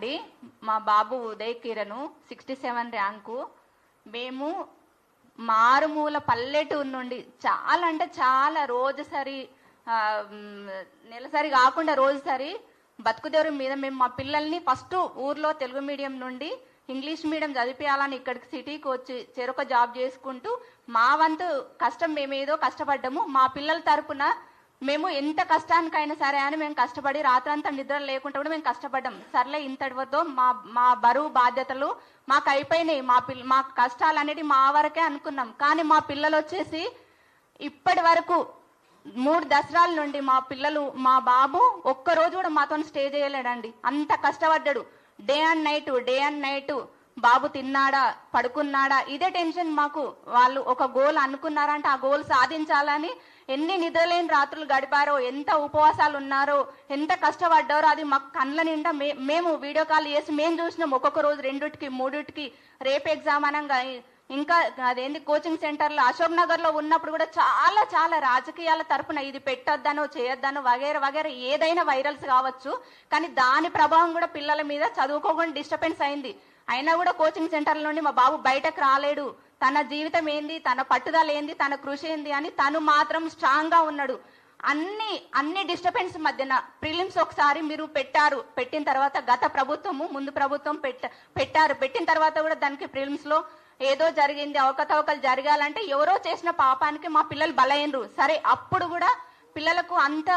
అండి. మా బాబు ఉదయ్ కిరణ్ 67 ర్యాంకు. మేము మారుమూల పల్లెటూరు నుండి చాలా అంటే చాలా రోజుసరి నెలసరి కాకుండా రోజుసరి బతుకుదేరు మీద మేము మా పిల్లల్ని ఫస్ట్ ఊర్లో తెలుగు మీడియం నుండి ఇంగ్లీష్ మీడియం చదివించాలని ఇక్కడికి సిటీకి వచ్చి చెరొక జాబ్ చేసుకుంటూ మా వంతు కష్టం మేమేదో కష్టపడ్డాము. మా పిల్లల తరపున మేము ఎంత కష్టానికైనా సరే అని మేము కష్టపడి రాత్రంతా నిద్ర లేకుండా కూడా మేము కష్టపడ్డాం. సర్లే ఇంతటితో మా బరువు బాధ్యతలు మాకు అయిపోయినాయి. మా కష్టాలు అనేది మా వరకే అనుకున్నాం. కానీ మా పిల్లలు వచ్చేసి ఇప్పటి వరకు 3 దసరాల నుండి మా బాబు ఒక్కరోజు కూడా మాతో స్టే చేయలేడండి. అంత కష్టపడ్డాడు. డే అండ్ నైట్ బాబు తిన్నాడా పడుకున్నాడా ఇదే టెన్షన్ మాకు. వాళ్ళు ఒక గోల్ అనుకున్నారంటే ఆ గోల్ సాధించాలని ఎన్ని నిద్రలేని రాత్రులు గడిపారో, ఎంత ఉపవాసాలు ఉన్నారో, ఎంత కష్టపడ్డారో అది మాకు కళ్ళ నిండా మేము వీడియో కాల్ చేసి మేము చూసినాం. ఒక్కొక్క రోజు 2కి 3కి రేపు ఎగ్జామ్ అనగా ఇంకా అదేంటి కోచింగ్ సెంటర్లో అశోక్ నగర్ లో ఉన్నప్పుడు కూడా చాలా చాలా రాజకీయాల తరపున ఇది పెట్టొద్దనో చేయొద్దనో వగేర ఏదైనా వైరల్స్ కావచ్చు. కానీ దాని ప్రభావం కూడా పిల్లల మీద చదువుకోకుండా డిస్టర్బెన్స్ అయింది. అయినా కూడా కోచింగ్ సెంటర్ల నుండి మా బాబు బయటకు రాలేడు. తన జీవితం ఏంది, తన పట్టుదల ఏంది, తన కృషి ఏంది అని తను మాత్రం స్ట్రాంగ్ గా ఉన్నాడు. అన్ని డిస్టర్బెన్స్ మధ్యన ప్రిలిమ్స్ ఒకసారి మీరు పెట్టిన తర్వాత గత ప్రభుత్వము ముందు ప్రభుత్వం పెట్టిన తర్వాత కూడా దానికి ప్రిలిమ్స్ లో ఏదో జరిగింది, అవకతవకలు జరగాలంటే ఎవరో చేసిన పాపానికి మా పిల్లలు బలైనరు. సరే అప్పుడు కూడా పిల్లలకు అంత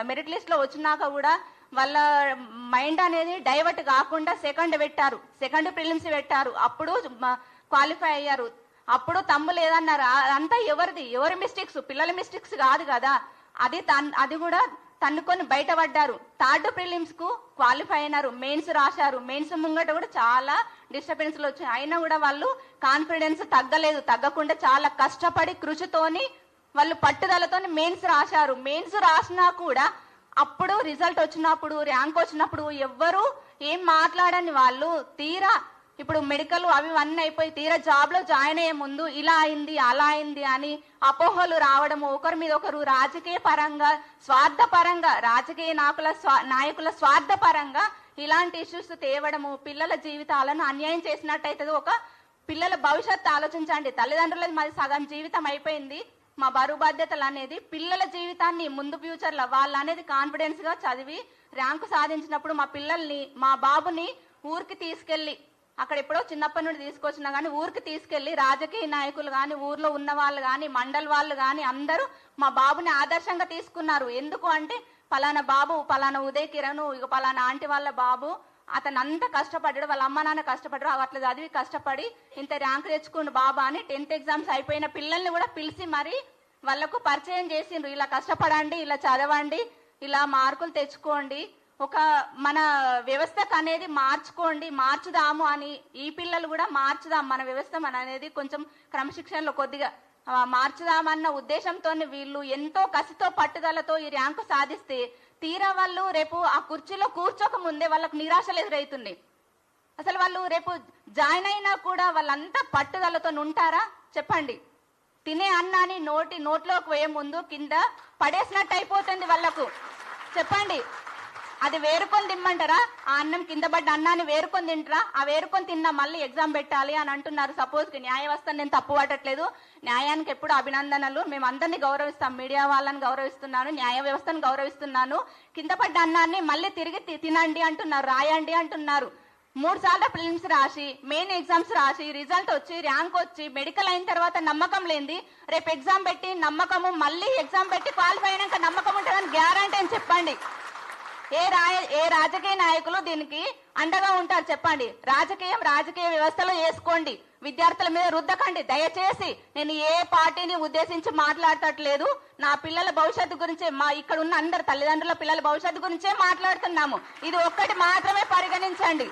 మెరిట్ లిస్ట్ లో వచ్చినాక కూడా వాళ్ళ మైండ్ అనేది డైవర్ట్ కాకుండా సెకండ్ ప్రిలిమ్స్ పెట్టారు. అప్పుడు క్వాలిఫై అయ్యారు. అప్పుడు తమ్ము లేదన్నారు. అంతా ఎవరి మిస్టేక్స్, పిల్లల మిస్టేక్స్ కాదు కదా. అది కూడా తన్నుకొని బయటపడ్డారు. 3rd ప్రిలిమ్స్ కు క్వాలిఫై అయినారు. మెయిన్స్ రాశారు. మెయిన్స్ ముంగట కూడా చాలా డిస్టర్బెన్స్లు వచ్చాయి. అయినా కూడా వాళ్ళు కాన్ఫిడెన్స్ తగ్గకుండా చాలా కష్టపడి కృషితోని వాళ్ళు పట్టుదలతోని మెయిన్స్ రాశారు. మెయిన్స్ రాసినా కూడా అప్పుడు రిజల్ట్ వచ్చినప్పుడు ర్యాంక్ వచ్చినప్పుడు ఎవ్వరు ఏం మాట్లాడని వాళ్ళు తీరా ఇప్పుడు మెడికల్ అవి అన్నీ అయిపోయి తీరా జాబ్ లో జాయిన్ అయ్యే ముందు ఇలా అయింది అలా అయింది అని అపోహలు రావడము, ఒకరి మీద ఒకరు రాజకీయ పరంగా స్వార్థపరంగా రాజకీయ నాయకుల స్వార్థపరంగా ఇలాంటి ఇష్యూస్ తేవడము పిల్లల జీవితాలను అన్యాయం చేసినట్టయితే ఒక పిల్లల భవిష్యత్తు ఆలోచించండి. తల్లిదండ్రులది మాది సగం జీవితం అయిపోయింది. మా బరువు బాధ్యతలు అనేది పిల్లల జీవితాన్ని ముందు ఫ్యూచర్ లో వాళ్ళు అనేది కాన్ఫిడెన్స్ గా చదివి ర్యాంకు సాధించినప్పుడు మా బాబుని ఊరికి తీసుకెళ్లి అక్కడ ఎప్పుడో చిన్నప్పటి నుండి తీసుకొచ్చినా కానీ ఊరికి తీసుకెళ్లి రాజకీయ నాయకులు కానీ ఊర్లో ఉన్న వాళ్ళు కానీ మండల్ వాళ్ళు కానీ అందరూ మా బాబుని ఆదర్శంగా తీసుకున్నారు. ఎందుకు అంటే పలానా బాబు పలానా ఉదయ్ కిరణ్ ఇక పలానా ఆంటీ వాళ్ళ బాబు అతను అంత కష్టపడ్డాడు, వాళ్ళ అమ్మ నాన్న కష్టపడ్డారు, అట్లా చదివి కష్టపడి ఇంత ర్యాంక్ తెచ్చుకున్న బాబా అని 10th ఎగ్జామ్స్ అయిపోయిన పిల్లల్ని కూడా పిలిచి మరి వాళ్ళకు పరిచయం చేసిండ్రు. ఇలా కష్టపడండి, ఇలా చదవండి, ఇలా మార్కులు తెచ్చుకోండి, మన వ్యవస్థకు అనేది మార్చుదాము అని. ఈ పిల్లలు కూడా మార్చుదాం మన వ్యవస్థ అనేది కొంచెం క్రమశిక్షణలో కొద్దిగా మార్చుదామన్న ఉద్దేశంతో వీళ్ళు ఎంతో కసితో పట్టుదలతో ఈ ర్యాంకు సాధిస్తే తీరా వాళ్ళు రేపు ఆ కుర్చీలో కూర్చోక ముందే వాళ్ళకు నిరాశలు ఎదురవుతుంది. అసలు వాళ్ళు రేపు జాయిన్ అయినా కూడా వాళ్ళంతా పట్టుదలతో ఉంటారా చెప్పండి? తినే అన్నాన్ని నోట్లోకి పోయే ముందు కింద పడేసినట్టు అయిపోతుంది వాళ్ళకు. చెప్పండి, అది వేరుకొని తిమ్మంటారా? ఆ అన్నం కింద పడ్డ అన్నాన్ని వేరుకొని తింటారా? ఆ వేరుకొని తిన్నా మళ్ళీ ఎగ్జామ్ పెట్టాలి అని అంటున్నారు. సపోజ్ కి న్యాయ వ్యవస్థను నేను తప్పు పట్టట్లేదు, న్యాయానికి ఎప్పుడు అభినందనలు, మేము అందరినీ గౌరవిస్తాం, మీడియా వాళ్ళని గౌరవిస్తున్నాను, న్యాయ వ్యవస్థను గౌరవిస్తున్నాను. కింద పడ్డ అన్నాన్ని మళ్ళీ తిరిగి తినండి అంటున్నారు, రాయండి అంటున్నారు. 3 సార్లు ప్రిలిమ్స్ రాసి మెయిన్ ఎగ్జామ్స్ రాసి రిజల్ట్ వచ్చి ర్యాంక్ వచ్చి మెడికల్ అయిన తర్వాత నమ్మకం లేనిది రేపు ఎగ్జామ్ పెట్టి నమ్మకము మళ్ళీ ఎగ్జామ్ పెట్టి క్వాలిఫై అయినాక నమ్మకం ఉంటుందని గ్యారంటీ అని చెప్పండి. ఏ రాజకీయ నాయకులు దీనికి అండగా ఉంటారు చెప్పండి? రాజకీయ వ్యవస్థలో చేసుకోండి, విద్యార్థుల మీద రుద్దకండి దయచేసి. నేను ఏ పార్టీని ఉద్దేశించి మాట్లాడటట్లేదు, నా పిల్లల భవిష్యత్తు గురించే, ఇక్కడ ఉన్న అందరు తల్లిదండ్రుల పిల్లల భవిష్యత్తు గురించే మాట్లాడుతున్నాము. ఇది ఒక్కటి మాత్రమే పరిగణించండి.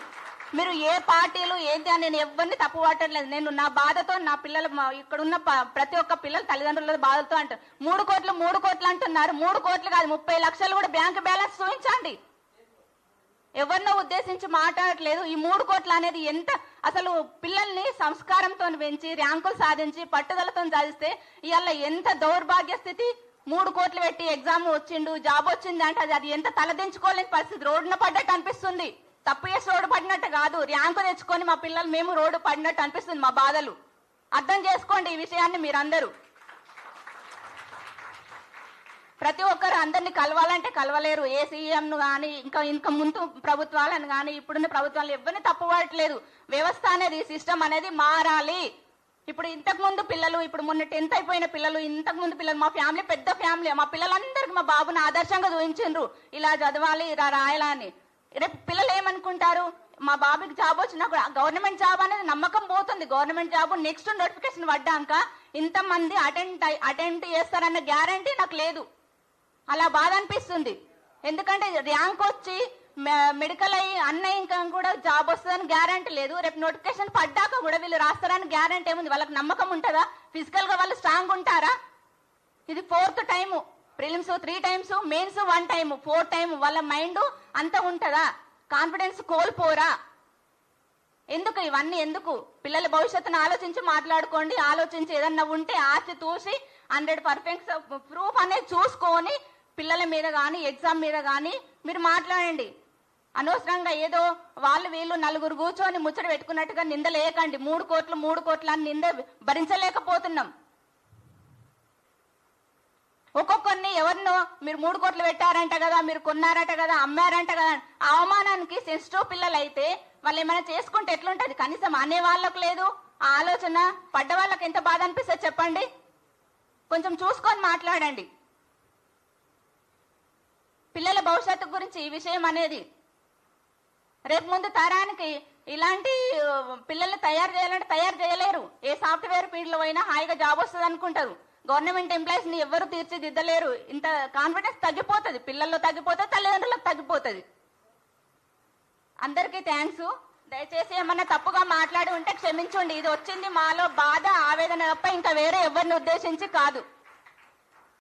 మీరు ఏ పార్టీలు ఏంటి అని నేను ఎవరిని తప్పు పట్టట్లేదు. నేను నా బాధతో నా పిల్లలు ఇక్కడ ఉన్న ప్రతి ఒక్క పిల్లలు తల్లిదండ్రుల బాధతో అంటారు. 3 కోట్లు అంటున్నారు. 3 కోట్లు కాదు 30 లక్షలు కూడా బ్యాంక్ బ్యాలెన్స్ చూపించండి. ఎవరినో ఉద్దేశించి మాట్లాడట్లేదు. ఈ 3 కోట్లు అనేది ఎంత అసలు పిల్లల్ని సంస్కారంతో పెంచి ర్యాంకులు సాధించి పట్టుదలతో సాధిస్తే ఇవాళ ఎంత దౌర్భాగ్య స్థితి 3 కోట్లు పెట్టి ఎగ్జామ్ వచ్చిండు, జాబ్ వచ్చింది అంటే అది ఎంత తలదించుకోలేని పరిస్థితి. రోడ్డున పడ్డట్టు అనిపిస్తుంది. తప్పు చేసి రోడ్డు పడినట్టు కాదు, ర్యాంకు తెచ్చుకొని మా పిల్లలు మేము రోడ్డు పడినట్టు అనిపిస్తుంది. మా బాధలు అర్థం చేసుకోండి. ఈ విషయాన్ని మీరందరూ ప్రతి ఒక్కరు అందరినీ కలవాలంటే కలవలేరు. ఏ సీఎంను కానీ ఇంకా ముందు ప్రభుత్వాలను కానీ ఇప్పుడున్న ప్రభుత్వాలు ఎవరిని తప్పుపడట్లేదు. వ్యవస్థ అనేది, సిస్టమ్ అనేది మారాలి. ఇప్పుడు ఇంతకు ముందు పిల్లలు, ఇప్పుడు మొన్న 10th అయిపోయిన పిల్లలు, ఇంతకు ముందు పిల్లలు, మా ఫ్యామిలీ పెద్ద ఫ్యామిలీ, మా పిల్లలందరికీ మా బాబుని ఆదర్శంగా చూపించిండ్రు. ఇలా చదవాలి, ఇలా రాయాలా అని. రేపు పిల్లలు ఏమనుకుంటారు, మా బాబుకి జాబ్ వచ్చినా కూడా గవర్నమెంట్ జాబ్ అనేది నమ్మకం పోతుంది. గవర్నమెంట్ జాబ్ నెక్స్ట్ నోటిఫికేషన్ పడ్డాక ఇంతమంది అటెండ్ చేస్తారన్న గ్యారంటీ నాకు లేదు. అలా బాధ అనిపిస్తుంది. ఎందుకంటే ర్యాంక్ వచ్చి మెడికల్ అయ్యి అన్నయ్య ఇంకా కూడా జాబ్ వస్తుందని గ్యారంటీ లేదు. రేపు నోటిఫికేషన్ పడ్డాక కూడా వీళ్ళు రాస్తారని గ్యారంటీ ఏముంది? వాళ్ళకి నమ్మకం ఉంటుందా? ఫిజికల్ గా వాళ్ళు స్ట్రాంగ్ ఉంటారా? ఇది 4th time. Prelims 3 times, mains 1 time, 4th time. వాళ్ళ మైండ్ అంతా ఉంటుందా? కాన్ఫిడెన్స్ కోల్పోరా? ఎందుకు ఇవన్నీ? ఎందుకు? పిల్లల భవిష్యత్తును ఆలోచించి మాట్లాడుకోండి. ఆలోచించి ఏదన్నా ఉంటే ఆచి తూసి 100% ప్రూఫ్ అనేది చూసుకొని పిల్లల మీద కానీ ఎగ్జామ్ మీద కానీ మీరు మాట్లాడండి. అనవసరంగా ఏదో వాళ్ళు వీళ్ళు నలుగురు కూర్చొని ముచ్చట పెట్టుకున్నట్టుగా నిందలేయకండి. 3 కోట్లు అని నింద భరించలేకపోతున్నాం. ఒక్కొక్కరిని ఎవరినో మీరు 3 కోట్లు పెట్టారంట కదా, మీరు కొన్నారట కదా, అమ్మారంట కదా, అవమానానికి సెన్సిటివ్ పిల్లలు అయితే వాళ్ళు ఏమైనా చేసుకుంటే ఎట్లుంటది? కనీసం అనే వాళ్ళకు లేదు ఆ ఆలోచన. పడ్డ వాళ్ళకి ఎంత బాధ అనిపిస్తుంది చెప్పండి. కొంచెం చూసుకొని మాట్లాడండి. పిల్లల భవిష్యత్తు గురించి ఈ విషయం అనేది రేపు ముందు తరానికి ఇలాంటి పిల్లల్ని తయారు చేయాలంటే తయారు చేయలేరు. ఏ సాఫ్ట్వేర్ ఫీల్డ్ లో అయినా హాయిగా జాబ్ వస్తుంది అనుకుంటారు. గవర్నమెంట్ ఎంప్లాయీస్ ని ఎవరు తీర్చిదిద్దలేరు. ఇంత కాన్ఫిడెన్స్ తగ్గిపోతుంది, పిల్లల్లో తగ్గిపోతుంది, తల్లిదండ్రులకు తగ్గిపోతుంది. అందరికీ థ్యాంక్స్. దయచేసి ఏమన్నా తప్పుగా మాట్లాడి ఉంటే క్షమించండి. ఇది వచ్చింది మాలో బాధ, ఆవేదన తప్ప ఇంకా వేరే ఎవరిని ఉద్దేశించి కాదు.